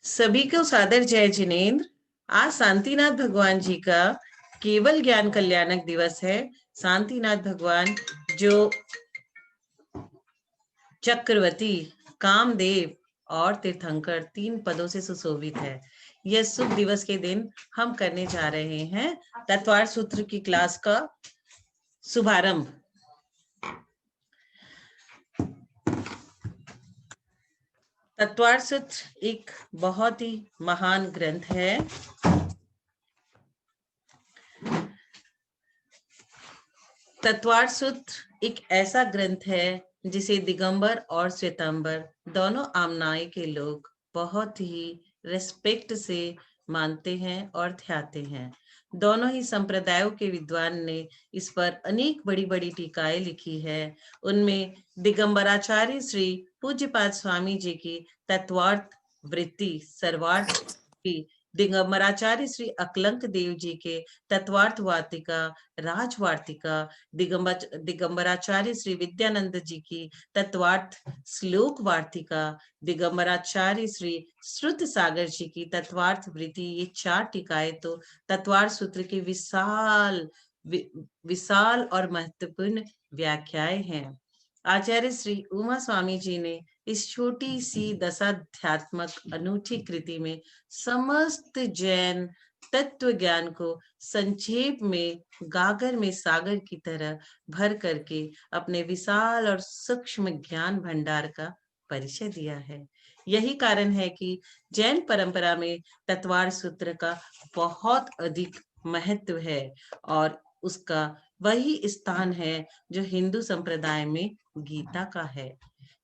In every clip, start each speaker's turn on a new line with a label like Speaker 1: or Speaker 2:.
Speaker 1: सभी को सादर जय जिनेन्द्र। आज शांतिनाथ भगवान जी का केवल ज्ञान कल्याणक दिवस है। शांतिनाथ भगवान जो चक्रवर्ती, कामदेव और तीर्थंकर तीन पदों से सुशोभित है। यह शुभ दिवस के दिन हम करने जा रहे हैं तत्वार सूत्र की क्लास का शुभारंभ। तत्वार सूत्र एक बहुत ही महान ग्रंथ है। तत्वार सूत्र एक ऐसा ग्रंथ है जिसे दिगंबर और श्वेतांबर दोनों आमनाय के लोग बहुत ही रेस्पेक्ट से मानते हैं और ध्याते हैं। दोनों ही संप्रदायों के विद्वान ने इस पर अनेक बड़ी बड़ी टीकाएं लिखी है। उनमें दिगंबराचार्य श्री पूज्यपाद स्वामी जी की तत्वार्थ वृत्ति सर्वार्थ की, दिगंबराचार्य श्री अकलंक देव जी के तत्वार्थ वार्तिका राजवार्तिका, दिगंबराचार्य श्री विद्यानंद जी की तत्वार्थ श्लोक वार्तिका, दिगंबराचार्य श्री श्रुत सागर जी की तत्वार्थ वृत्ति, ये चार टीकाएं तो तत्वार्थ सूत्र की विशाल और महत्वपूर्ण व्याख्याएं हैं। आचार्य श्री उमा स्वामी जी ने इस छोटी सी दशाध्यात्मक अनूठी कृति में समस्त जैन तत्व ज्ञान को संक्षेप में गागर में सागर की तरह भर करके अपने विशाल और सूक्ष्म ज्ञान भंडार का परिचय दिया है। यही कारण है कि जैन परंपरा में तत्वार सूत्र का बहुत अधिक महत्व है और उसका वही स्थान है जो हिंदू संप्रदाय में गीता का है।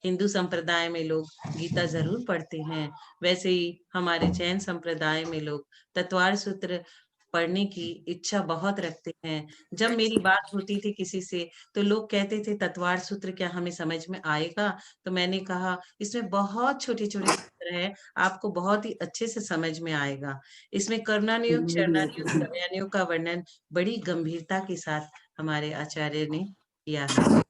Speaker 1: हिंदू संप्रदाय में लोग गीता जरूर पढ़ते हैं, वैसे ही हमारे जैन संप्रदाय में लोग तत्वार सूत्र पढ़ने की इच्छा बहुत रखते हैं। जब मेरी बात होती थी किसी से तो लोग कहते थे तत्वार सूत्र क्या हमें समझ में आएगा? तो मैंने कहा इसमें बहुत छोटे छोटे सूत्र हैं, आपको बहुत ही अच्छे से समझ में आएगा। इसमें कर्णानुयोग, चरणानुयोग, सवयानुयोग का वर्णन बड़ी गंभीरता के साथ हमारे आचार्य ने किया है।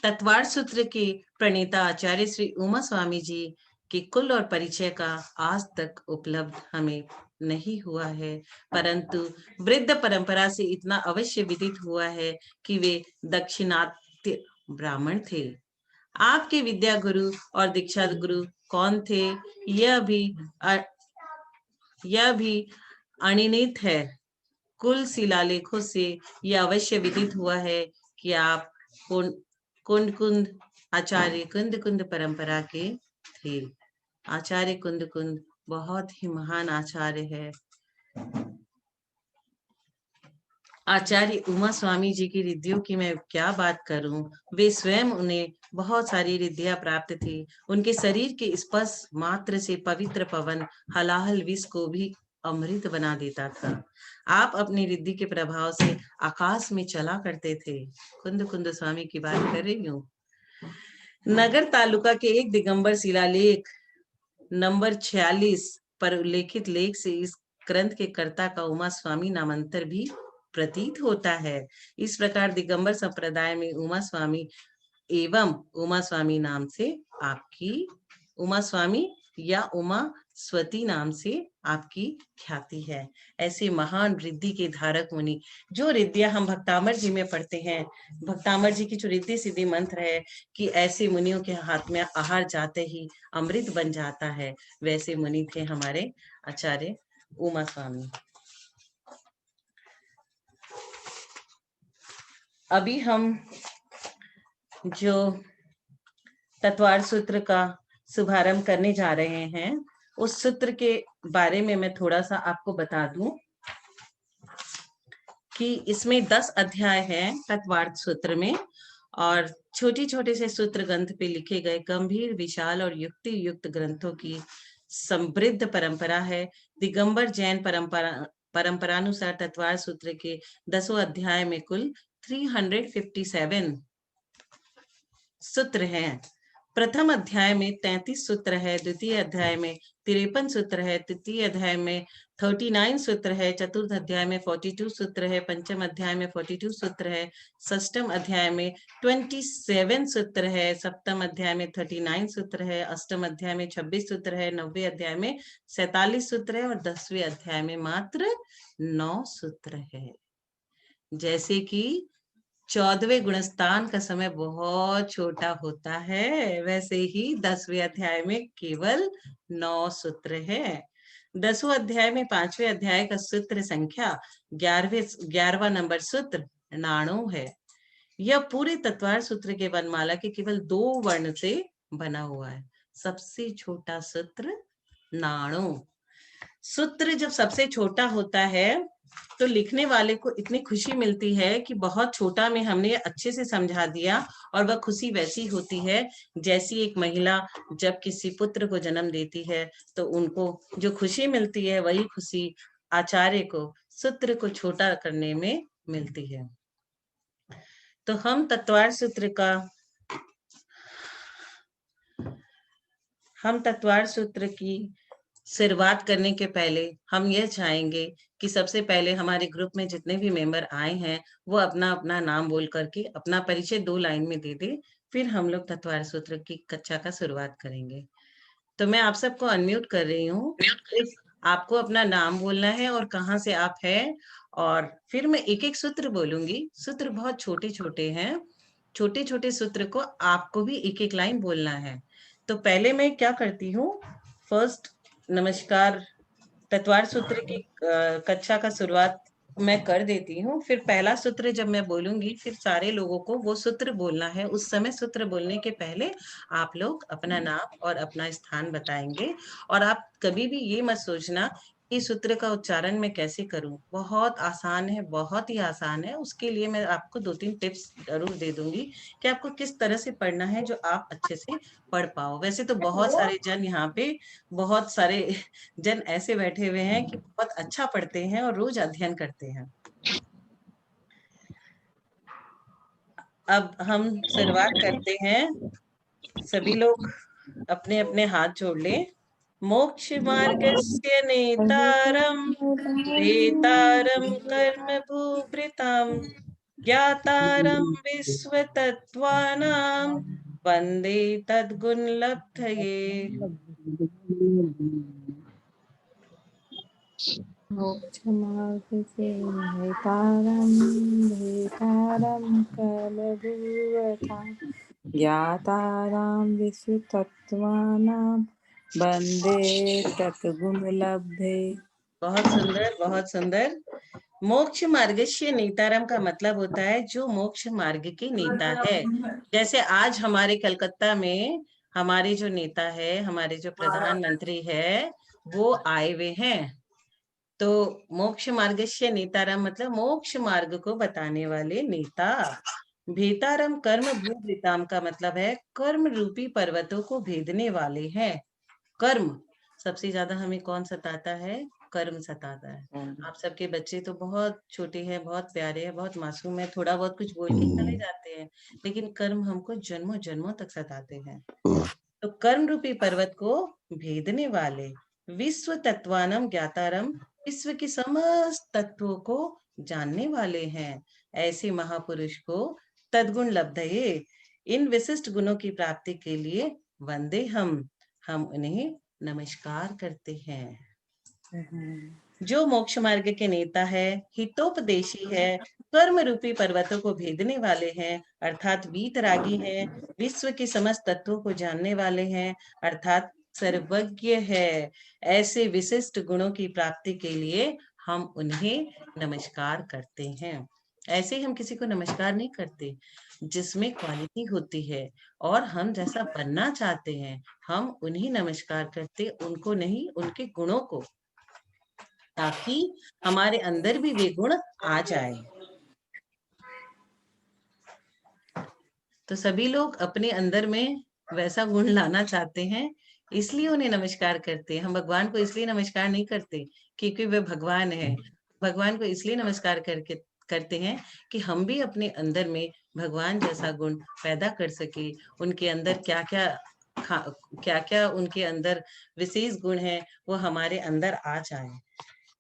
Speaker 1: तत्वार सूत्र के प्रणेता आचार्य श्री उमा स्वामी जी के कुल और परिचय का आज तक उपलब्ध हमें नहीं हुआ है, परंतु वृद्ध परंपरा से इतना अवश्य विदित हुआ है कि वे दक्षिणात्य ब्राह्मण थे। आपके विद्या गुरु और दीक्षा गुरु कौन थे, यह भी अनिर्णित है। कुल शिलालेखों से यह अवश्य विदित हुआ है कि आप कुंद आचार्य कुंद परंपरा के थे। आचार्य कुंद बहुत ही महान आचार्य है। आचार्य उमा स्वामी जी की रिद्धियों की मैं क्या बात करूं, वे स्वयं उन्हें बहुत सारी रिद्धियां प्राप्त थी। उनके शरीर के स्पर्श मात्र से पवित्र पवन हलाहल विष को भी अमृत बना देता था। आप अपनी रिद्धि के प्रभाव से आकाश में चला करते थे। कुंद स्वामी की बात कर रही हूँ। नगर तालुका के एक दिगंबर शिलालेख नंबर 46 पर उल्लेखित लेख से इस ग्रंथ के कर्ता का उमा स्वामी नामांतर भी प्रतीत होता है। इस प्रकार दिगंबर संप्रदाय में उमा स्वामी एवं उमा स्वामी नाम से आपकी उमा स्वामी या उमा स्वती नाम से आपकी ख्याति है। ऐसे महान रिद्धि के धारक मुनि, जो रिद्धियां हम भक्तामर जी में पढ़ते हैं, भक्तामर जी की जो रिद्धि सिद्धि मंत्र है कि ऐसे मुनियों के हाथ में आहार जाते ही अमृत बन जाता है, वैसे मुनि थे हमारे आचार्य उमा स्वामी। अभी हम जो तत्वार सूत्र का शुभारंभ करने जा रहे हैं, उस सूत्र के बारे में मैं थोड़ा सा आपको बता दूं कि इसमें 10 अध्याय हैं तत्वार्थ सूत्र में, और छोटे छोटे से सूत्र ग्रंथ पे लिखे गए गंभीर विशाल और युक्ति युक्त ग्रंथों की समृद्ध परंपरा है। दिगंबर जैन परंपरानुसार तत्वार सूत्र के 10 अध्याय में कुल 357 सूत्र हैं। प्रथम अध्याय में 33 सूत्र है, द्वितीय अध्याय में 53 सूत्र है, तृतीय अध्याय में 39 सूत्र है, चतुर्थ अध्याय में 42 सूत्र है, पंचम अध्याय में 42 सूत्र है, षष्टम अध्याय में 27 सूत्र है, सप्तम अध्याय में 39 सूत्र है, अष्टम अध्याय में 26 सूत्र है, नौवे अध्याय में 47 सूत्र है और 10वें अध्याय में मात्र 9 सूत्र है। जैसे कि 14वें गुणस्थान का समय बहुत छोटा होता है, वैसे ही 10वें अध्याय में केवल 9 सूत्र है। 10वें अध्याय में 5वें अध्याय का सूत्र संख्या 11वां नंबर सूत्र नाणु है। यह पूरे तत्वार सूत्र के वर्णमाला के केवल 2 वर्ण से बना हुआ है। सबसे छोटा सूत्र नाणु। सूत्र जब सबसे छोटा होता है तो लिखने वाले को इतनी खुशी मिलती है कि बहुत छोटा में हमने अच्छे से समझा दिया, और वह खुशी वैसी होती है जैसी एक महिला जब किसी पुत्र को जन्म देती है तो उनको जो खुशी मिलती है वही खुशी आचार्य को सूत्र को छोटा करने में मिलती है। तो हम तत्वार सूत्र की शुरुआत करने के पहले हम यह चाहेंगे कि सबसे पहले हमारे ग्रुप में जितने भी मेंबर आए हैं वो अपना अपना नाम बोल करके अपना परिचय 2 लाइन में दे दे, फिर हम लोग तत्वार सूत्र की कक्षा का शुरुआत करेंगे। तो मैं आप सबको अनम्यूट कर रही हूँ। आपको अपना नाम बोलना है और कहाँ से आप हैं, और फिर मैं एक एक सूत्र बोलूंगी। सूत्र बहुत छोटे छोटे हैं, छोटे छोटे सूत्र को आपको भी एक एक लाइन बोलना है। तो पहले मैं क्या करती हूँ, फर्स्ट नमस्कार तत्वार सूत्र की कक्षा का शुरुआत मैं कर देती हूँ। फिर पहला सूत्र जब मैं बोलूंगी फिर सारे लोगों को वो सूत्र बोलना है। उस समय सूत्र बोलने के पहले आप लोग अपना नाम और अपना स्थान बताएंगे। और आप कभी भी ये मत सोचना कि सूत्र का उच्चारण मैं कैसे करूं, बहुत आसान है, बहुत ही आसान है। उसके लिए मैं आपको 2-3 टिप्स जरूर दे दूंगी कि आपको किस तरह से पढ़ना है जो आप अच्छे से पढ़ पाओ। वैसे तो बहुत सारे जन यहाँ पे, बहुत सारे जन ऐसे बैठे हुए हैं कि बहुत अच्छा पढ़ते हैं और रोज अध्ययन करते हैं। अब हम शुरुआत करते हैं। सभी लोग अपने अपने हाथ जोड़ लें। मोक्ष मार्गस्य नेतारम भेतारम कर्म भूभृताम ज्ञातारम विश्व तत्वानाम वंदे तद्गुण लब्धये।
Speaker 2: मोक्षमार्गस्य नेतारं भेतारं कलभूवतां ज्ञातारां विश्वतत्त्वानां वन्दे तद्गुणलब्धे।
Speaker 1: बहुत सुंदर, बहुत सुंदर। मोक्ष मार्गस्य नेतारम का मतलब होता है जो मोक्ष मार्ग के नेता है। जैसे आज हमारे कलकत्ता में हमारे जो नेता है, हमारे जो प्रधानमंत्री है, वो आए हुए हैं। तो मोक्ष मार्गस्य नेतारम मतलब मोक्ष मार्ग को बताने वाले नेता। भेतारम कर्म भूभृताम का मतलब है कर्म रूपी पर्वतों को भेदने वाले हैं। कर्म सबसे ज्यादा हमें कौन सताता है? कर्म सताता है। आप सबके बच्चे तो बहुत छोटे हैं, बहुत प्यारे हैं, बहुत मासूम है, थोड़ा बहुत कुछ बोल के चले जाते हैं, लेकिन कर्म हमको जन्मों जन्मों तक सताते हैं। तो कर्म रूपी पर्वत को भेदने वाले, विश्व तत्वानम ज्ञातारम विश्व की समस्त तत्वों को जानने वाले हैं, ऐसे महापुरुष को तद्गुण लब्धये, इन विशिष्ट गुणों की प्राप्ति के लिए वंदे हम उन्हें नमस्कार करते हैं। जो मोक्ष मार्ग के नेता है, हितोपदेशी है, कर्म रूपी पर्वतों को भेदने वाले हैं अर्थात वीतरागी है, विश्व के समस्त तत्वों को जानने वाले हैं अर्थात सर्वज्ञ है, ऐसे विशिष्ट गुणों की प्राप्ति के लिए हम उन्हें नमस्कार करते हैं। ऐसे हम किसी को नमस्कार नहीं करते, जिसमें क्वालिटी होती है और हम जैसा बनना चाहते हैं हम उन्हें नमस्कार करते, उनको नहीं, उनके गुणों को, ताकि हमारे अंदर भी वे गुण आ जाए। तो सभी लोग अपने अंदर में वैसा गुण लाना चाहते हैं, इसलिए उन्हें नमस्कार करते हैं। हम भगवान को इसलिए नमस्कार नहीं करते क्योंकि वे भगवान है। भगवान को इसलिए नमस्कार करते हैं कि हम भी अपने अंदर में भगवान जैसा गुण पैदा कर सके। उनके अंदर क्या क्या क्या क्या उनके अंदर विशेष गुण है वो हमारे अंदर आ जाए।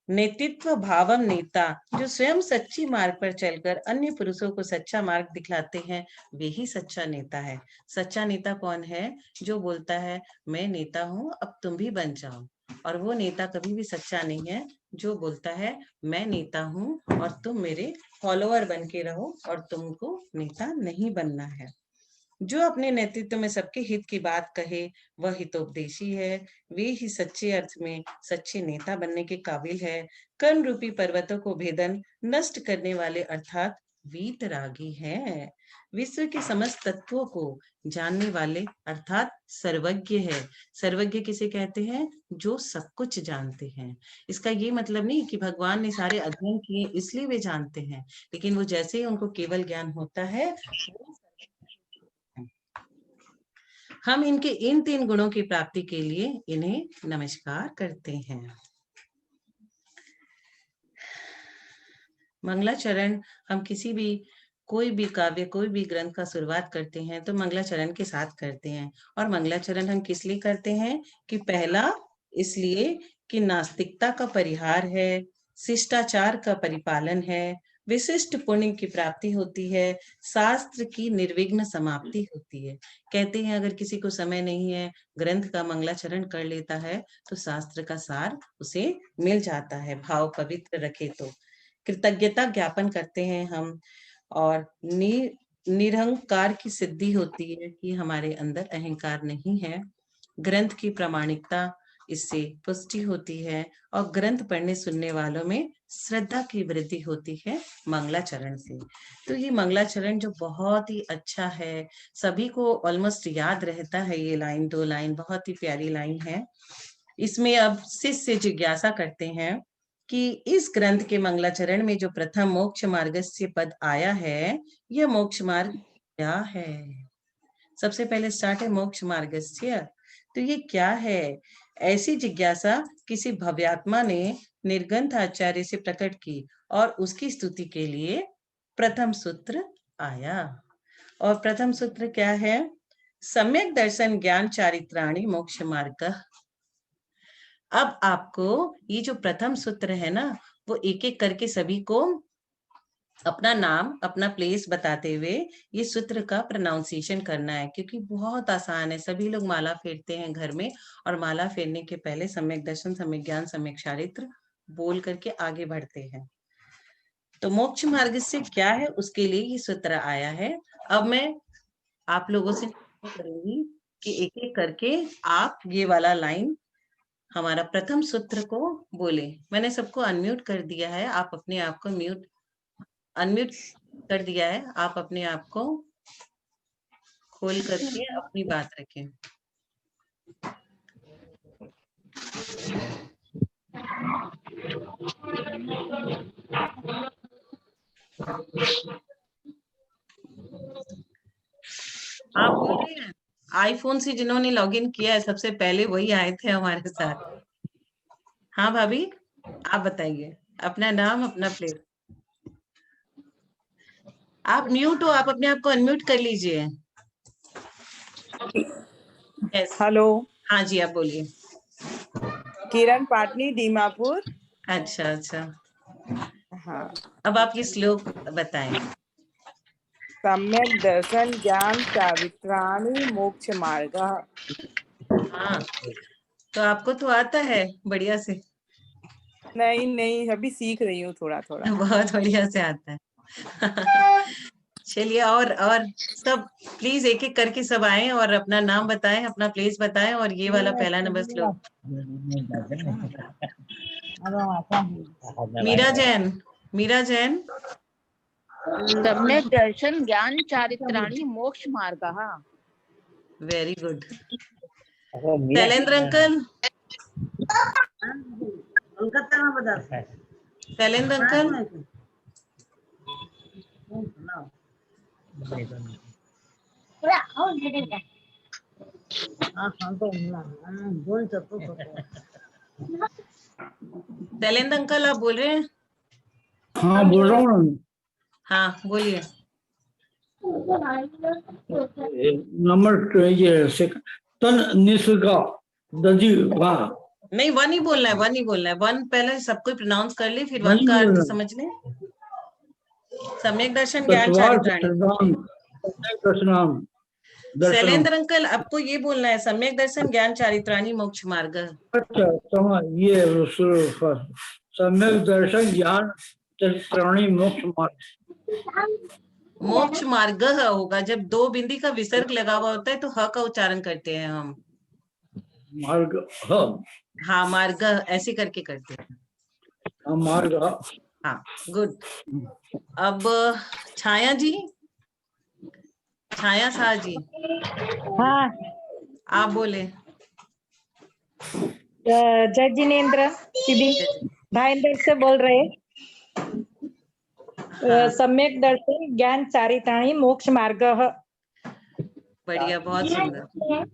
Speaker 1: नेतृत्व भावम नेता, जो स्वयं सच्ची मार्ग पर चलकर अन्य पुरुषों को सच्चा मार्ग दिखलाते हैं, वे ही सच्चा नेता है। सच्चा नेता कौन है? जो बोलता है मैं नेता हूँ, अब तुम भी बन जाओ। और वो नेता कभी भी सच्चा नहीं है जो बोलता है मैं नेता हूँ और तुम मेरे फॉलोअर बन के रहो, और तुमको नेता नहीं बनना है। जो अपने नेतृत्व में सबके हित की बात कहे वह हितोपदेशी है। वे ही सच्चे अर्थ में सच्चे नेता बनने के काबिल है। कर्म रूपी पर्वतों को भेदन नष्ट करने वाले अर्थात वीतरागी हैं। विश्व के समस्त तत्वों को जानने वाले अर्थात सर्वज्ञ है। सर्वज्ञ किसे कहते हैं? जो सब कुछ जानते हैं। इसका ये मतलब नहीं कि भगवान ने सारे अध्ययन किए इसलिए वे जानते हैं, लेकिन वो जैसे ही उनको केवल ज्ञान होता है, हम इनके इन 3 गुणों की प्राप्ति के लिए इन्हें नमस्कार करते हैं। मंगलाचरण, हम किसी भी कोई भी काव्य, कोई भी ग्रंथ का शुरुआत करते हैं तो मंगलाचरण के साथ करते हैं। और मंगलाचरण हम किस लिए करते हैं? कि पहला इसलिए कि नास्तिकता का परिहार है, शिष्टाचार का परिपालन है, विशिष्ट पुण्य की प्राप्ति होती है, शास्त्र की निर्विघ्न समाप्ति होती है। कहते हैं अगर किसी को समय नहीं है, ग्रंथ का मंगलाचरण कर लेता है तो शास्त्र का सार उसे मिल जाता है, भाव पवित्र रखे तो। कृतज्ञता ज्ञापन करते हैं हम, और निरहंकार की सिद्धि होती है कि हमारे अंदर अहंकार नहीं है। ग्रंथ की प्रामाणिकता, इससे पुष्टि होती है, और ग्रंथ पढ़ने सुनने वालों में श्रद्धा की वृद्धि होती है मंगलाचरण से। तो ये मंगलाचरण जो बहुत ही अच्छा है, सभी को ऑलमोस्ट याद रहता है। ये लाइन 2 लाइन बहुत ही प्यारी लाइन है। इसमें अब शिष्य जिज्ञासा करते हैं कि इस ग्रंथ के मंगलाचरण में जो प्रथम मोक्ष मार्गस्य पद आया है, यह मोक्ष मार्ग क्या है? सबसे पहले स्टार्ट है मोक्ष मार्गस्य, तो ये क्या है? ऐसी जिज्ञासा किसी भव्यात्मा ने निर्गंथ आचार्य से प्रकट की, और उसकी स्तुति के लिए प्रथम सूत्र आया। और प्रथम सूत्र क्या है? सम्यक दर्शन ज्ञान चारित्राणि मोक्ष मार्ग। अब आपको ये जो प्रथम सूत्र है ना, वो एक एक करके सभी को अपना नाम, अपना प्लेस बताते हुए ये सूत्र का प्रोनाउंसिएशन करना है, क्योंकि बहुत आसान है। सभी लोग माला फेरते हैं घर में, और माला फेरने के पहले सम्यक दर्शन, सम्यक ज्ञान, सम्यक चारित्र बोल करके आगे बढ़ते हैं। तो मोक्ष मार्ग से क्या है, उसके लिए ये सूत्र आया है। अब मैं आप लोगों से करूंगी कि एक एक करके आप ये वाला लाइन, हमारा प्रथम सूत्र को बोले। मैंने सबको अनम्यूट कर दिया है, आप अपने आप को अनम्यूट कर दिया है, आप अपने आप को खोल करके अपनी बात रखें। आप बोल रहे हैं आईफोन से जिन्होंने लॉगिन किया है सबसे पहले वही आए थे हमारे साथ। हाँ भाभी, आप बताइए अपना नाम, अपना प्लेस। आप म्यूट हो, आप अपने आप को अनम्यूट कर लीजिए। यस,
Speaker 2: हेलो,
Speaker 1: हाँ जी, आप बोलिए।
Speaker 2: किरण पाटनी, दीमापुर।
Speaker 1: अच्छा अच्छा,
Speaker 2: हाँ।
Speaker 1: अब आप ये श्लोक बताएं।
Speaker 2: सम्यक दर्शन ज्ञान चारित्राणि मोक्ष मार्ग।
Speaker 1: हाँ, तो आपको तो आता है बढ़िया से।
Speaker 2: नहीं नहीं, अभी सीख रही हूँ थोड़ा थोड़ा।
Speaker 1: बहुत बढ़िया से आता है। चलिए, और सब प्लीज एक एक करके सब आए और अपना नाम बताएं, अपना प्लेस बताएं, और ये वाला पहला नंबर श्लोक। मीरा जैन, मीरा जैन।
Speaker 3: सम्यक दर्शन ज्ञान चारित्राणि मोक्ष मार्गः।
Speaker 1: Very good. Shailendra uncle, Shailendra uncle. Shailendra uncle, आप बोल रहे हैं?
Speaker 4: हाँ बोल रहा हूँ।
Speaker 1: हाँ बोलिए।
Speaker 4: नंबर ये तन निष्का दजी वाह
Speaker 1: नहीं, वन ही बोलना है, वन ही बोलना है। वन पहले सबको प्रोनाउंस कर ले, फिर वन
Speaker 4: नहीं
Speaker 1: का अर्थ
Speaker 4: बोलना।
Speaker 1: समझ ले। सम्यक दर्शन ज्ञान
Speaker 4: तत्वार्थ
Speaker 1: चारित्राणी।
Speaker 4: प्रदान दर्शनाम दर्शनम।
Speaker 1: शैलेंद्र अंकल, आपको ये बोलना है सम्यक दर्शन ज्ञान चारित्राणी मोक्ष मार्ग।
Speaker 4: अच्छा समझ ये सम्यक दर्शन ज्ञान चरित्राणी मोक्ष मार्ग।
Speaker 1: मोक्ष मार्ग होगा, जब दो बिंदी का विसर्ग लगा हुआ होता है तो ह का उच्चारण करते हैं हम।
Speaker 4: मार्ग
Speaker 1: हाँ, मार्ग ऐसे करके करते हैं।
Speaker 4: मार्ग।
Speaker 1: हाँ, गुड। अब छाया जी, छाया शाह जी,
Speaker 5: हाँ,
Speaker 1: आप बोले।
Speaker 5: जय जिनेन्द्र सिद्धि भाईंदर से बोल रहे।
Speaker 1: हाँ,
Speaker 5: सम्यक दर्शन ज्ञान चारित्राणी मोक्ष मार्ग।
Speaker 1: बढ़िया, बहुत सुंदर।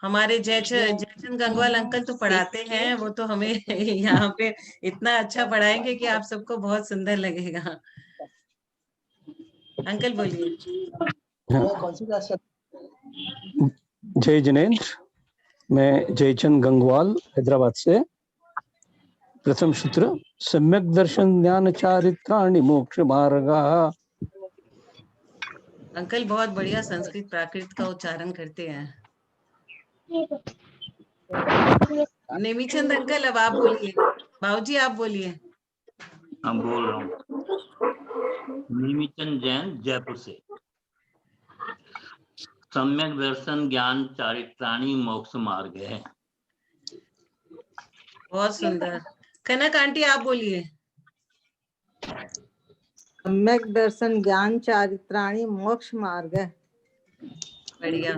Speaker 1: हमारे जयचंद गंगवाल अंकल तो पढ़ाते हैं, वो तो हमें यहाँ पे इतना अच्छा पढ़ाएंगे कि आप सबको बहुत सुंदर लगेगा। अंकल बोलिए।
Speaker 6: जय जिनेन्द्र, मैं जयचंद गंगवाल हैदराबाद से। प्रथम सूत्र सम्यक दर्शन ज्ञान चारित्राणि मोक्ष मार्ग।
Speaker 1: अंकल बहुत बढ़िया संस्कृत प्राकृत का उच्चारण करते हैं। नेमीचंद अंकल, अब आप बोलिए। बाबूजी आप बोलिए।
Speaker 7: हम बोल रहा हूँ। नेमीचंद जैन, जयपुर से। सम्यक दर्शन ज्ञान चारित्राणी मोक्ष मार्ग है।
Speaker 1: बहुत सुंदर। कनक आंटी आप बोलिए।
Speaker 8: सम्यक दर्शन ज्ञान चारित्राणी मोक्ष मार्ग है।
Speaker 1: बढ़िया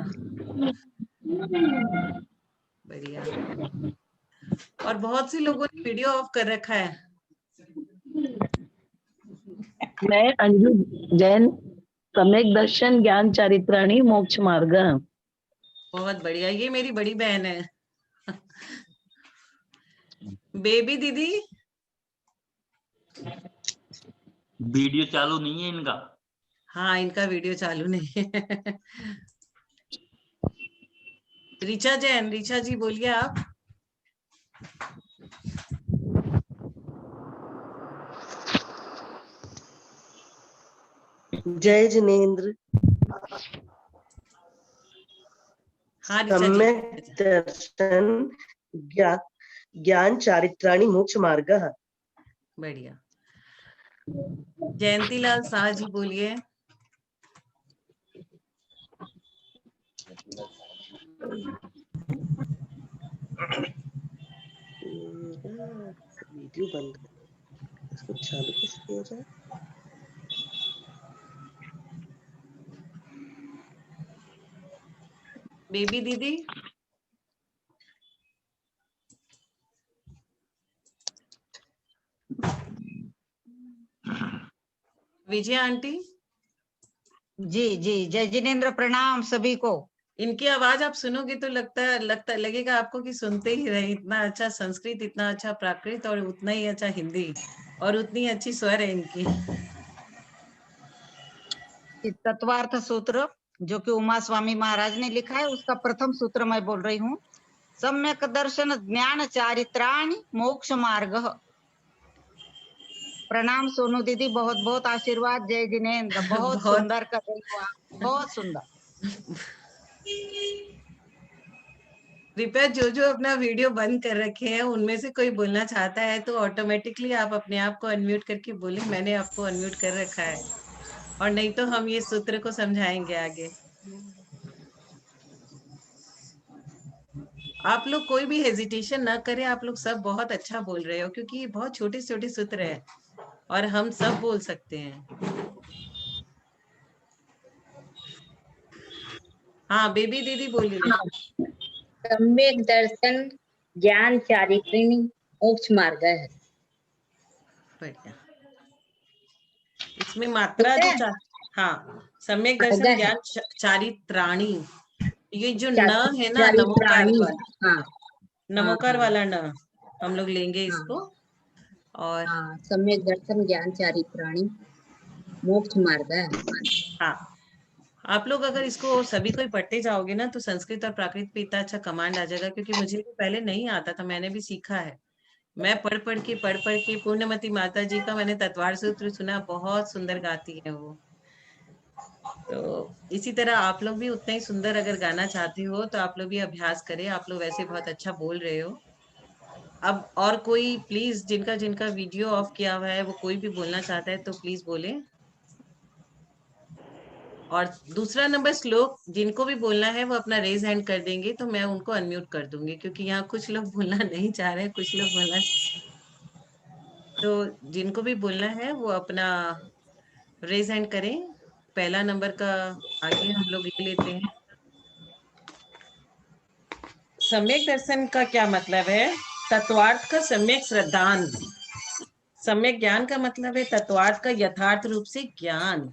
Speaker 1: बढ़िया। और बहुत से लोगों ने वीडियो ऑफ कर रखा है।
Speaker 9: मैं अंजू जैन, सम्यक दर्शन ज्ञान चारित्राणी मोक्ष मार्ग।
Speaker 1: बहुत बढ़िया, ये मेरी बड़ी बहन है। बेबी दीदी,
Speaker 7: वीडियो चालू नहीं है इनका।
Speaker 1: हाँ, इनका वीडियो चालू नहीं है। ऋचा जैन, ऋचा जी बोलिए आप।
Speaker 10: जय जिनेन्द्र।
Speaker 1: हाँ ऋचा
Speaker 10: सम्यक
Speaker 1: जी।
Speaker 10: दर्शन ज्ञान चारित्राणी मोक्ष मार्ग।
Speaker 1: बढ़िया। जयंतीलाल शाह जी बोलिए।
Speaker 10: वीडियो बंद कर, इसको चालू कैसे किया जाए?
Speaker 1: बेबी दीदी, विजय आंटी।
Speaker 11: जी जी, जय जिनेन्द्र, प्रणाम सभी को।
Speaker 1: इनकी आवाज आप सुनोगे तो लगेगा आपको कि सुनते ही रहे। इतना अच्छा संस्कृत, इतना अच्छा प्राकृत, और उतना ही अच्छा हिंदी, और उतनी अच्छी स्वर है इनकी।
Speaker 11: तत्वार्थ सूत्र जो कि उमा स्वामी महाराज ने लिखा है, उसका प्रथम सूत्र मैं बोल रही हूँ। सम्यक दर्शन ज्ञान चारित्राणी मोक्ष मार्ग। प्रणाम सोनू दीदी, बहुत बहुत आशीर्वाद। जय जिनेन्द्र, बहुत सुंदर कर रही हो आप, बहुत सुंदर।
Speaker 1: कृपया जो अपना वीडियो बंद कर रखे हैं उनमें से कोई बोलना चाहता है तो ऑटोमेटिकली आप अपने आप को अनम्यूट करके बोले, मैंने आपको अनम्यूट कर रखा है, और नहीं तो हम ये सूत्र को समझाएंगे आगे। आप लोग कोई भी हेजिटेशन ना करें, आप लोग सब बहुत अच्छा बोल रहे हो, क्योंकि ये बहुत छोटे छोटे सूत्र है और हम सब बोल सकते हैं। हाँ बेबी दीदी बोलिए।
Speaker 12: सम्यक दर्शन ज्ञान चारित्राणी मोक्ष मार्ग है।
Speaker 1: बढ़िया। इसमें मात्रा जो हाँ, सम्यक दर्शन ज्ञान चारित्राणी, ये जो न है ना, नमोकार वाला,
Speaker 12: हाँ,
Speaker 1: नमोकार वाला न हम लोग लेंगे इसको। और
Speaker 12: सम्यक दर्शन ज्ञान चारित्राणी मोक्ष मार्ग है।
Speaker 1: हाँ, आप लोग अगर इसको सभी को ही पढ़ते जाओगे ना तो संस्कृत और प्राकृत पे इतना अच्छा कमांड आ जाएगा, क्योंकि मुझे भी पहले नहीं आता था, मैंने भी सीखा है। मैं पढ़ पढ़ के पूर्णमती माता जी का मैंने तत्वार सूत्र सुना, बहुत सुंदर गाती है वो। तो इसी तरह आप लोग भी उतना ही सुंदर अगर गाना चाहते हो तो आप लोग भी अभ्यास करें। आप लोग वैसे बहुत अच्छा बोल रहे हो। अब और कोई प्लीज, जिनका जिनका वीडियो ऑफ किया हुआ है वो कोई भी बोलना चाहता है तो प्लीज बोले। और दूसरा नंबर श्लोक, जिनको भी बोलना है वो अपना रेज हैंड कर देंगे तो मैं उनको अनम्यूट कर दूंगी, क्योंकि यहाँ कुछ लोग बोलना नहीं चाह रहे हैं, कुछ लोग बोलना। तो जिनको भी बोलना है वो अपना रेज हैंड करें। पहला नंबर का आगे हम लोग ले लेते हैं। सम्यक दर्शन का क्या मतलब है? तत्वार्थ का सम्यक श्रद्धांत। सम्यक ज्ञान का मतलब है तत्वार्थ का यथार्थ रूप से ज्ञान।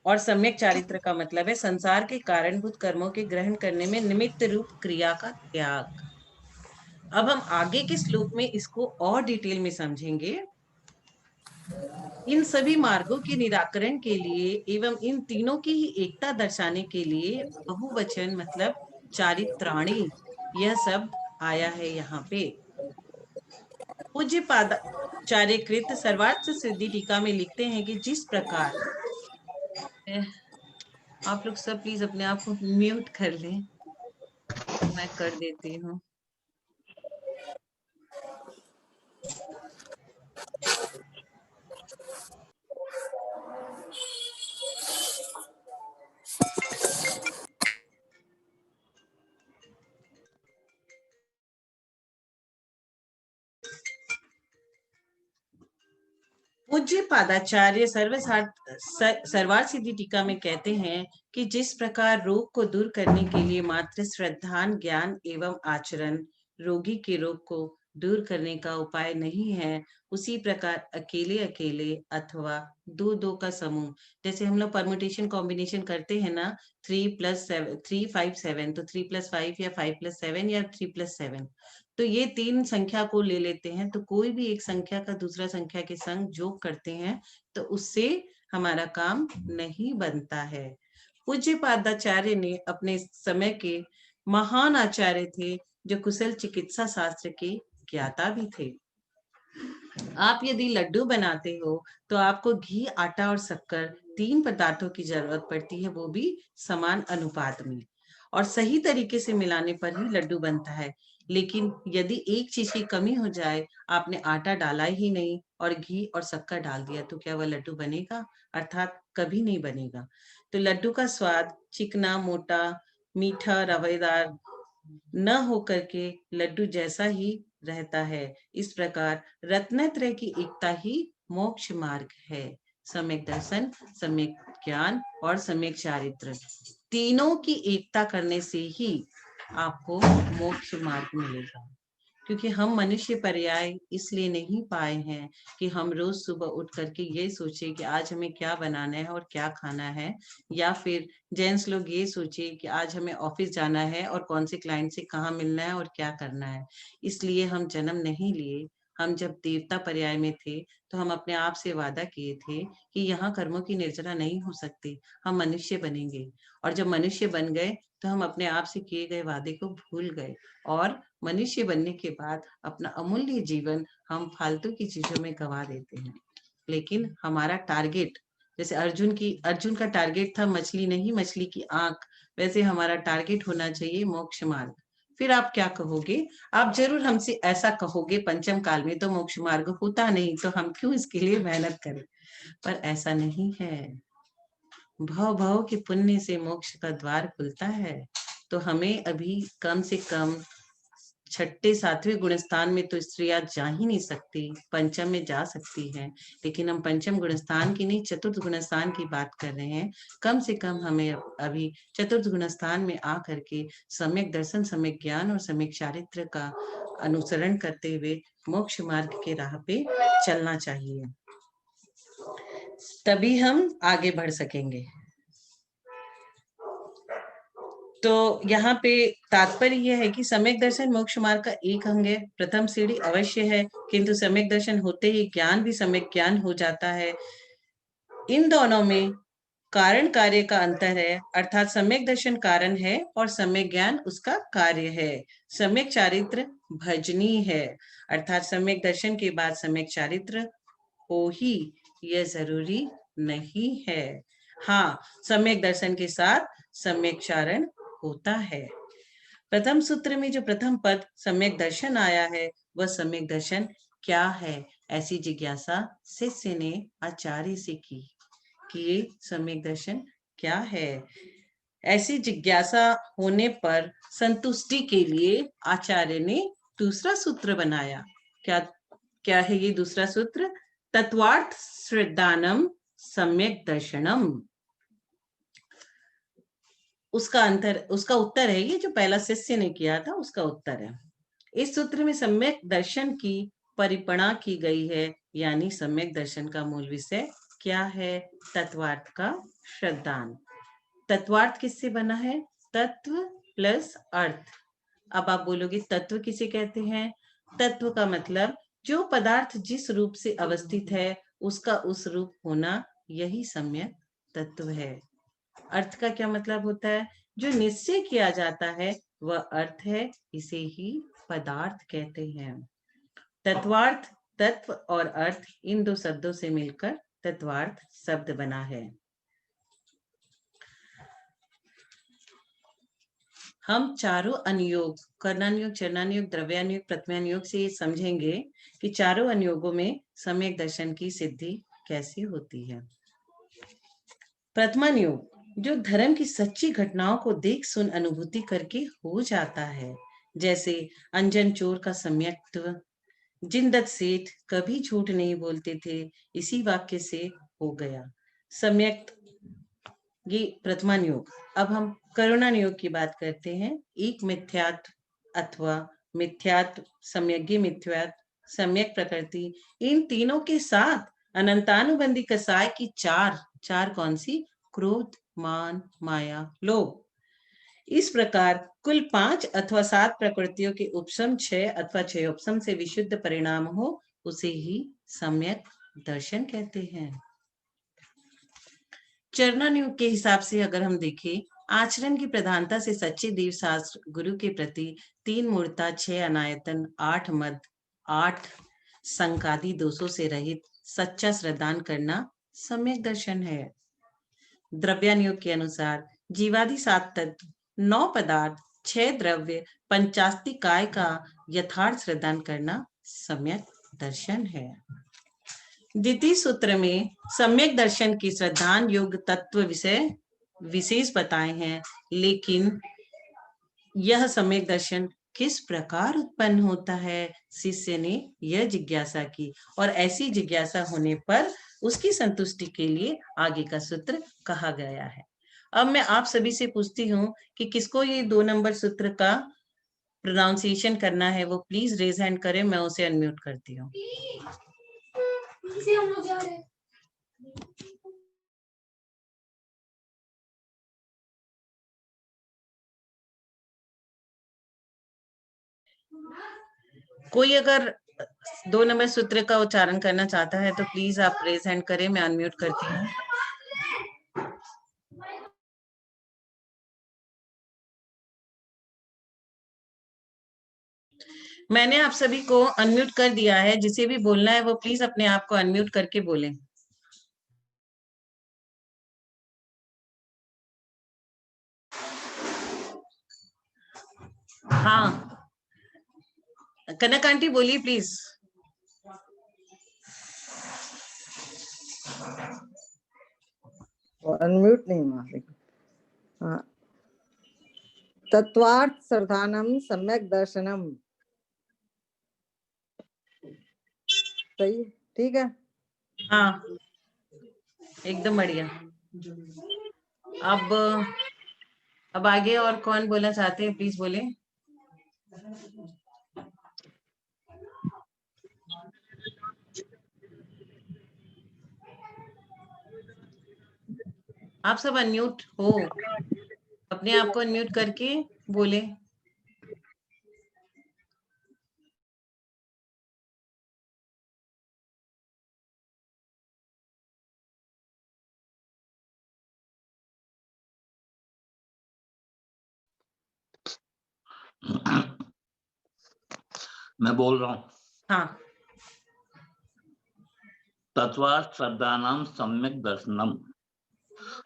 Speaker 1: और सम्यक चारित्र का मतलब है संसार के कारणभूत कर्मों के ग्रहण करने में निमित्त रूप क्रिया का त्याग। अब हम आगे के श्लोक में इसको और डिटेल में समझेंगे। इन सभी मार्गों के निराकरण के लिए एवं इन तीनों की ही एकता दर्शाने के लिए बहुवचन मतलब चारित्राणी, यह शब्द आया है यहाँ पे। पूज्य पादाचार्यकृत सर्वार्थ सिद्धि टीका में लिखते हैं कि जिस प्रकार, आप लोग सब प्लीज अपने आप को म्यूट कर लें, मैं कर देती हूँ। पूज्य पादाचार्य सर्वार्थ सिद्धि टीका में कहते हैं कि जिस प्रकार रोग को दूर करने के लिए मात्र श्रद्धान ज्ञान एवं आचरण रोगी के रोग को दूर करने का उपाय नहीं है, उसी प्रकार अकेले अकेले अथवा दो दो का समूह, जैसे हम लोग परम्यूटेशन कॉम्बिनेशन करते हैं ना, 3 5 7, तो 3+5 या 5+7 या 3+7, तो ये तीन संख्या को ले लेते हैं, तो कोई भी एक संख्या का दूसरा संख्या के संग जोग करते हैं तो उससे हमारा काम नहीं बनता है। पूज्य पादाचार्य ने अपने समय के महान आचार्य थे, जो कुशल चिकित्सा शास्त्र के ज्ञाता भी थे। आप यदि लड्डू बनाते हो तो आपको घी, आटा और शक्कर, तीन पदार्थों की जरूरत पड़ती है, वो भी समान अनुपात में, और सही तरीके से मिलाने पर ही लड्डू बनता है। लेकिन यदि एक चीज की कमी हो जाए, आपने आटा डाला ही नहीं और घी और शक्कर डाल दिया, तो क्या वह लड्डू बनेगा? अर्थात कभी नहीं बनेगा। तो लड्डू का स्वाद चिकना, मोटा, मीठा, रवेदार न होकर के लड्डू जैसा ही रहता है। इस प्रकार रत्नत्रय की एकता ही मोक्ष मार्ग है। सम्यक दर्शन, सम्यक ज्ञान और सम्यक चारित्र, तीनों की एकता करने से ही आपको मोक्ष मार्ग मिलेगा। क्योंकि हम मनुष्य पर्याय इसलिए नहीं पाए हैं कि हम रोज सुबह उठ करके ये सोचे कि आज हमें क्या बनाना है और क्या खाना है, या फिर जेंट्स लोग ये सोचे कि आज हमें ऑफिस जाना है और कौन से क्लाइंट से कहाँ मिलना है और क्या करना है। इसलिए हम जन्म नहीं लिए। हम जब देवता पर्याय में थे तो हम अपने आप से वादा किए थे कि यहाँ कर्मों की निर्जरा नहीं हो सकती, हम मनुष्य बनेंगे। और जब मनुष्य बन गए तो हम अपने आप से किए गए वादे को भूल गए, और मनुष्य बनने के बाद अपना अमूल्य जीवन हम फालतू की चीजों में गवा देते हैं। लेकिन हमारा टारगेट, जैसे अर्जुन का टारगेट था मछली नहीं, मछली की आंख, वैसे हमारा टारगेट होना चाहिए मोक्ष मार्ग। फिर आप क्या कहोगे? आप जरूर हमसे ऐसा कहोगे, पंचम काल में तो मोक्ष मार्ग होता नहीं, तो हम क्यों इसके लिए मेहनत करें? पर ऐसा नहीं है। भव भव के पुण्य से मोक्ष का द्वार खुलता है। तो हमें अभी कम से कम 6ठे 7वें गुणस्थान में तो स्त्रियां जा ही नहीं सकती, पंचम में जा सकती हैं, लेकिन हम पंचम गुणस्थान की नहीं, चतुर्थ गुणस्थान की बात कर रहे हैं। कम से कम हमें अभी चतुर्थ गुणस्थान में आ करके सम्यक दर्शन, सम्यक ज्ञान और सम्यक चारित्र का अनुसरण करते हुए मोक्ष मार्ग के राह पे चलना चाहिए, तभी हम आगे बढ़ सकेंगे। तो यहाँ पे तात्पर्य यह है कि सम्यक दर्शन मोक्ष मार्ग का एक अंग है, प्रथम सीढ़ी अवश्य है, किंतु सम्यक दर्शन होते ही ज्ञान भी सम्यक ज्ञान हो जाता है। इन दोनों में कारण कार्य का अंतर है, अर्थात सम्यक दर्शन कारण है और सम्यक ज्ञान उसका कार्य है। सम्यक चारित्र भजनीय है, अर्थात सम्यक दर्शन के बाद सम्यक चारित्र हो ही यह जरूरी नहीं है। हाँ, सम्यक दर्शन के साथ सम्यक चारण होता है। प्रथम सूत्र में जो प्रथम पद सम्यक दर्शन आया है, वह सम्यक दर्शन क्या है, ऐसी जिज्ञासा शिष्य ने आचार्य से की कि ये सम्यक दर्शन क्या है। ऐसी जिज्ञासा होने पर संतुष्टि के लिए आचार्य ने दूसरा सूत्र बनाया। क्या क्या है ये दूसरा सूत्र? तत्वार्थ श्रद्धानम सम्यक दर्शनम। उसका उत्तर है ये, जो पहला शिष्य ने किया था उसका उत्तर है। इस सूत्र में सम्यक दर्शन की परिपणा की गई है, यानी सम्यक दर्शन का मूल विषय क्या है? तत्वार्थ का श्रद्धान। तत्वार्थ किससे बना है? तत्व प्लस अर्थ। अब आप बोलोगे तत्व किसे कहते हैं? तत्व का मतलब जो पदार्थ जिस रूप से अवस्थित है उसका उस रूप होना, यही सम्यक तत्व है। अर्थ का क्या मतलब होता है? जो निश्चय किया जाता है वह अर्थ है, इसे ही पदार्थ कहते हैं। तत्वार्थ, तत्व और अर्थ, इन दो शब्दों से मिलकर तत्वार्थ शब्द बना है। हम चारों अनुयोग, कर्णानुयोग, चरणानुयोग, द्रव्यानुयोग, प्रथमानुयोग से ये समझेंगे कि चारों अनुयोगों में सम्यक दर्शन की सिद्धि कैसे होती है। प्रथमानुयोग जो धर्म की सच्ची घटनाओं को देख सुन अनुभूति करके हो जाता है, जैसे अंजन चोर का सम्यक्त्व, जिनदत्त सेठ कभी झूठ नहीं बोलते थे, इसी वाक्य से हो गया सम्यक, ये प्रथमानुयोग। अब हम करुणानुयोग की बात करते हैं। एक मिथ्यात्व अथवा मिथ्यात्व, सम्यज्ञ मिथ्यात्व, सम्यक प्रकृति, इन तीनों के साथ अनंतानुबंधी कसाय की चार कौन सी? क्रोध, मान, माया, लोभ। इस प्रकार कुल 5 अथवा 7 प्रकृतियों के उपशम 6 अथवा 6 उपशम से विशुद्ध परिणाम हो, उसे ही सम्यक दर्शन कहते हैं। चरणानुयोग के हिसाब से अगर हम देखें, आचरण की प्रधानता से सच्चे देव शास्त्र गुरु के प्रति 3 मूर्ता, 6 अनायतन, 8 मद, 8 संकादी दोषों से रहित सच्चा श्रद्धान करना सम्यक दर्शन है। द्रव्यानुयोग के अनुसार जीवादि 7 तत्व, 9 पदार्थ, 6 द्रव्य, पंचास्ति काय का यथार्थ श्रद्धान करना सम्यक दर्शन है। द्वितीय सूत्र में सम्यक दर्शन की श्रद्धान योग तत्व विषय विशेष बताए हैं, लेकिन यह सम्यक दर्शन किस प्रकार उत्पन्न होता है, शिष्य ने यह जिज्ञासा की और ऐसी जिज्ञासा होने पर उसकी संतुष्टि के लिए आगे का सूत्र कहा गया है। अब मैं आप सभी से पूछती हूँ कि किसको ये 2 नंबर सूत्र का प्रोनाउंसिएशन करना है, वो प्लीज रेज हैंड करें, मैं उसे अनम्यूट करती हूँ। कोई अगर 2 नंबर सूत्र का उच्चारण करना चाहता है तो प्लीज आप रेज हैंड करें, मैं अनम्यूट करती हूँ। मैंने आप सभी को अनम्यूट कर दिया है, जिसे भी बोलना है वो प्लीज अपने आप को अनम्यूट करके बोलें। हाँ, कनक आंटी बोलिए प्लीज।
Speaker 8: अनम्यूट नहीं मारे। हाँ, तत्वार्थ श्रद्धानम सम्यक दर्शनम। सही, ठीक है।
Speaker 1: हाँ, एकदम बढ़िया। अब आगे और कौन बोलना चाहते हैं, प्लीज बोले। आप सब अनम्यूट हो, अपने आप को अनम्यूट करके बोले।
Speaker 7: मैं बोल रहा हूँ।
Speaker 1: हाँ,
Speaker 7: तत्वार्थ श्रद्धानाम सम्यक दर्शनम।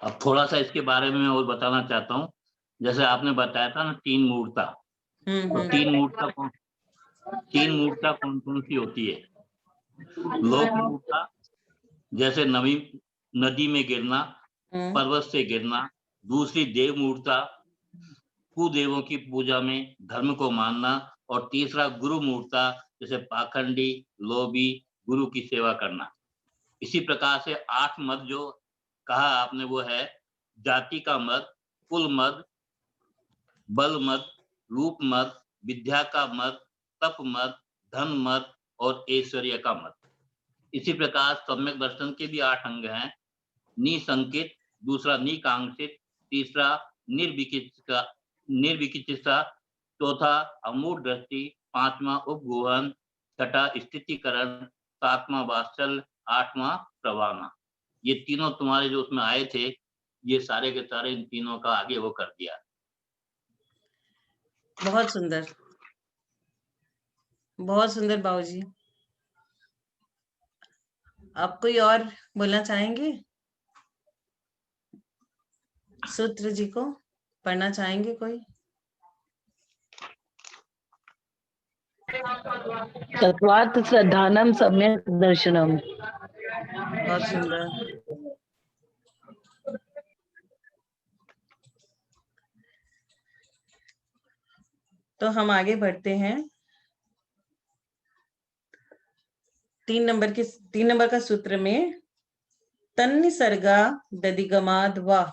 Speaker 7: अब थोड़ा सा इसके बारे में और बताना चाहता हूँ। जैसे आपने बताया था ना 3 मूर्ता, तो 3 मूर्ता कौन कौन सी होती है? लोक मूर्ता, जैसे नदी में गिरना, पर्वत से गिरना। दूसरी देव मूर्ता, कुदेवों की पूजा में धर्म को मानना। और तीसरा गुरु मूर्ता, जैसे पाखंडी, लोभी, गुरु की सेवा करना। इसी प्रकार से 8 मत जो कहा आपने वो है जाति का मत, कुल मत, बल मत, रूप मत, विद्या का मत, तप मत, धन मत और ऐश्वर्य का मत। इसी प्रकार सम्यक दर्शन के भी 8 अंग हैं। निसंकित, दूसरा निकांक्षित, तीसरा निर्विचिकित्सा, चौथा अमूढ़ दृष्टि, 5वां उपगोहन, 6ठा स्थितिकरण, 7वां वात्सल्य, 8वां प्रवाहना। ये तीनों तुम्हारे जो उसमें आए थे, ये सारे के सारे इन तीनों का आगे वो कर दिया।
Speaker 1: बहुत सुंदर, बहुत सुंदर बाबूजी। आप कोई और बोलना चाहेंगे? सूत्र जी को पढ़ना चाहेंगे कोई?
Speaker 9: तत्वार्थ श्रद्धानम सम्यक दर्शनम।
Speaker 1: बहुत सुंदर। तो हम आगे बढ़ते हैं। 3 नंबर का सूत्र में तन्निसर्गा दधिगमाद वा,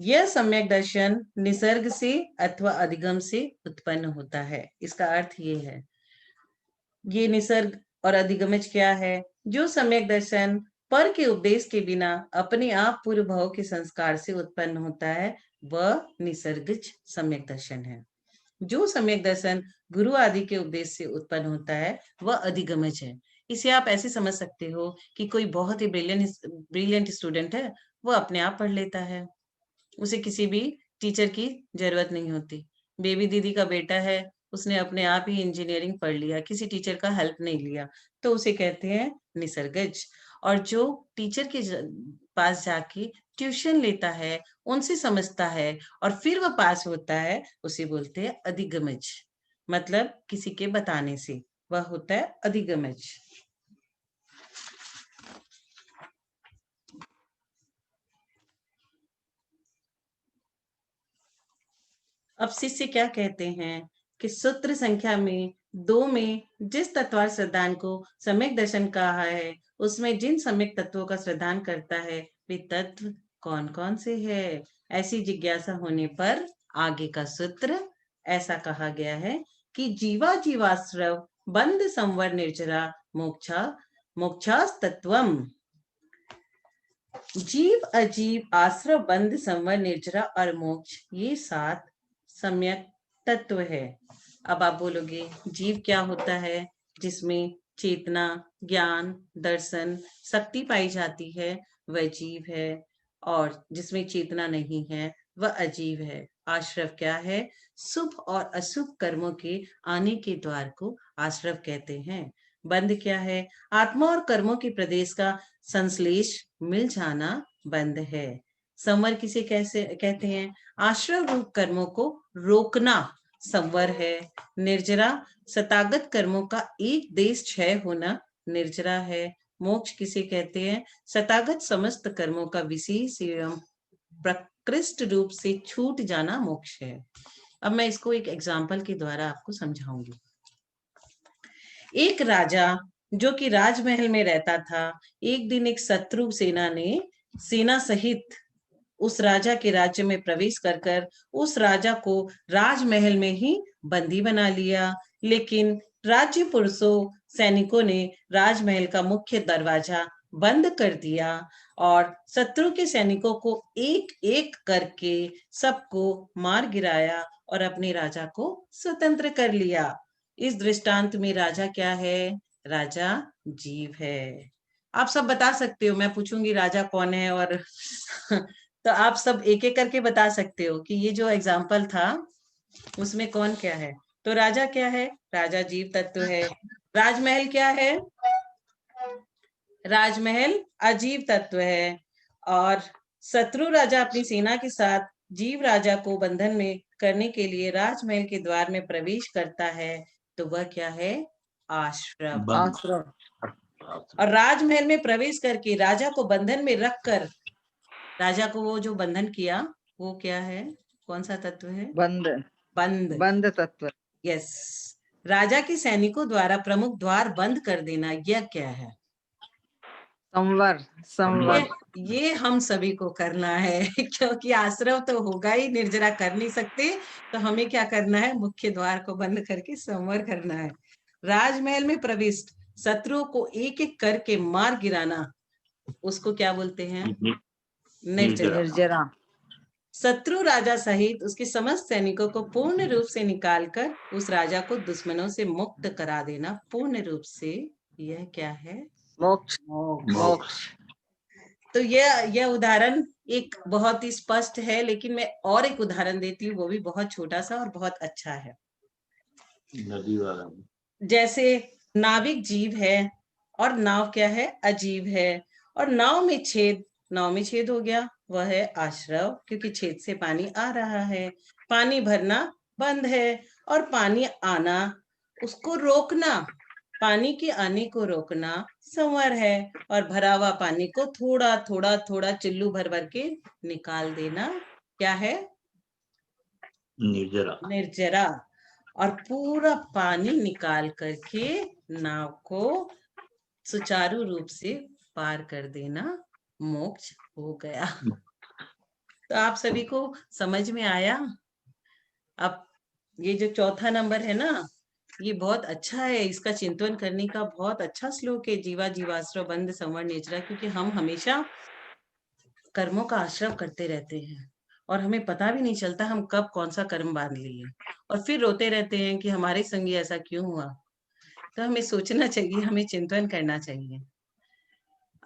Speaker 1: यह सम्यक दर्शन निसर्ग से अथवा अधिगम से उत्पन्न होता है। इसका अर्थ ये है, ये निसर्ग और अधिगमज क्या है? जो सम्यक दर्शन पर के उपदेश के बिना अपने आप पूर्व भाव के संस्कार से उत्पन्न होता है, वह निसर्गज सम्यक दर्शन है। जो सम्यक दर्शन गुरु आदि के उपदेश से उत्पन्न होता है, वह अधिगमज है। इसे आप ऐसे समझ सकते हो कि कोई बहुत ही ब्रिलियंट स्टूडेंट है, वो अपने आप पढ़ लेता है, उसे किसी भी टीचर की जरूरत नहीं होती। बेबी दीदी का बेटा है, उसने अपने आप ही इंजीनियरिंग पढ़ लिया, किसी टीचर का हेल्प नहीं लिया, तो उसे कहते हैं निसर्गज। और जो टीचर के पास जाके ट्यूशन लेता है, उनसे समझता है और फिर वह पास होता है, उसे बोलते हैं अधिगमज। मतलब किसी के बताने से वह होता है अधिगमज। अब शिष्य क्या कहते हैं कि सूत्र संख्या में 2 में जिस तत्वार्थ श्रद्धान को सम्यक दर्शन कहा है, उसमें जिन सम्यक तत्वों का श्रद्धान करता है, वे तत्व कौन कौन से है? ऐसी जिज्ञासा होने पर आगे का सूत्र ऐसा कहा गया है कि जीवा जीवाश्रव बंध संवर निर्जरा मोक्षास तत्वम। जीव अजीव आश्रव बंध संवर निर्जरा और मोक्ष, ये 7 सम्यक तत्व है। अब आप बोलोगे जीव क्या होता है? जिसमें चेतना, ज्ञान, दर्शन, शक्ति पाई जाती है, वह जीव है। और जिसमें चेतना नहीं है, वह अजीव है। आश्रव क्या है? शुभ और अशुभ कर्मों के आने के द्वार को आश्रव कहते हैं। बंध क्या है? आत्मा और कर्मों के प्रदेश का संश्लेष मिल जाना बंध है। संवर किसे कैसे कहते हैं? आश्रव रूप कर्मों को रोकना संवर है। निर्जरा सतागत कर्मों का एक देश क्षय होना निर्जरा है। मोक्ष किसे कहते हैं? सतागत समस्त कर्मों का विशेष एवं प्रकृष्ट रूप से छूट जाना मोक्ष है। अब मैं इसको एक एग्जाम्पल के द्वारा आपको समझाऊंगी। एक राजा जो कि राजमहल में रहता था, एक दिन एक शत्रु सेना ने सेना सहित उस राजा के राज्य में प्रवेश कर उस राजा को राजमहल में ही बंदी बना लिया। लेकिन राज्य पुरुषों सैनिकों ने राजमहल का मुख्य दरवाजा बंद कर दिया और शत्रु के सैनिकों को एक एक करके सबको मार गिराया और अपने राजा को स्वतंत्र कर लिया। इस दृष्टांत में राजा क्या है? राजा जीव है। आप सब बता सकते हो, मैं पूछूंगी राजा कौन है और तो आप सब एक एक करके बता सकते हो कि ये जो एग्जाम्पल था उसमें कौन क्या है। तो राजा क्या है? राजा जीव तत्व है। राजमहल क्या है? राजमहल अजीव तत्व है। और शत्रु राजा अपनी सेना के साथ जीव राजा को बंधन में करने के लिए राजमहल के द्वार में प्रवेश करता है, तो वह क्या है? आश्रव।
Speaker 8: आश्रम।
Speaker 1: और राजमहल में प्रवेश करके राजा को बंधन में रखकर, राजा को वो जो बंधन किया वो क्या है? कौन सा तत्व है?
Speaker 8: बंद।
Speaker 1: बंद।
Speaker 8: बंद तत्व।
Speaker 1: यस। राजा के सैनिकों द्वारा प्रमुख द्वार बंद कर देना, यह क्या है?
Speaker 8: संवर। संवर।
Speaker 1: ये हम सभी को करना है क्योंकि आश्रव तो होगा ही, निर्जरा कर नहीं सकते, तो हमें क्या करना है? मुख्य द्वार को बंद करके संवर करना है। राजमहल में प्रविष्ट शत्रुओं को एक एक करके मार गिराना, उसको क्या बोलते हैं? निर्जरा।
Speaker 8: निर्जरा।
Speaker 1: शत्रु राजा सहित उसके समस्त सैनिकों को पूर्ण रूप से निकालकर उस राजा को दुश्मनों से मुक्त करा देना, पूर्ण रूप से, यह क्या है?
Speaker 8: मोक्ष।
Speaker 1: मोक्ष। तो यह उदाहरण एक बहुत ही स्पष्ट है, लेकिन मैं और एक उदाहरण देती हूँ, वो भी बहुत छोटा सा और बहुत अच्छा है।
Speaker 7: नदी वाला।
Speaker 1: जैसे नाविक जीव है और नाव क्या है? अजीव है। और नाव में छेद हो गया, वह है आश्रव, क्योंकि छेद से पानी आ रहा है। पानी भरना बंद है और पानी आना, उसको रोकना, पानी के आने को रोकना संवर है। और भरा हुआ पानी को थोड़ा थोड़ा थोड़ा चुल्लू भर भर के निकाल देना क्या है?
Speaker 7: निर्जरा।
Speaker 1: निर्जरा। और पूरा पानी निकाल करके नाव को सुचारू रूप से पार कर देना, मोक्ष हो गया। तो आप सभी को समझ में आया? अब ये जो चौथा नंबर है ना, ये बहुत अच्छा है, इसका चिंतन करने का बहुत अच्छा श्लोक है, जीवा जीवाश्रव बंध संवर निर्जरा, क्योंकि हम हमेशा कर्मों का आश्रव करते रहते हैं और हमें पता भी नहीं चलता हम कब कौन सा कर्म बांध लिए, और फिर रोते रहते हैं कि हमारे संग ऐसा क्यों हुआ। तो हमें सोचना चाहिए, हमें चिंतन करना चाहिए।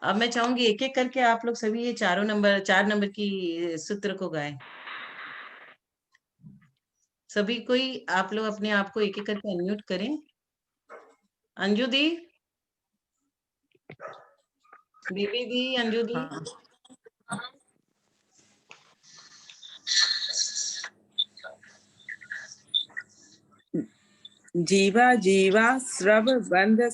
Speaker 1: अब मैं चाहूंगी एक एक करके आप लोग सभी ये 4 नंबर की सूत्र को गाएं। सभी कोई, आप लोग अपने आप को एक एक करके अनम्यूट करें। अंजू दी, बीबी दी, अंजू दी।
Speaker 2: जीवा जीवा श्रव बंध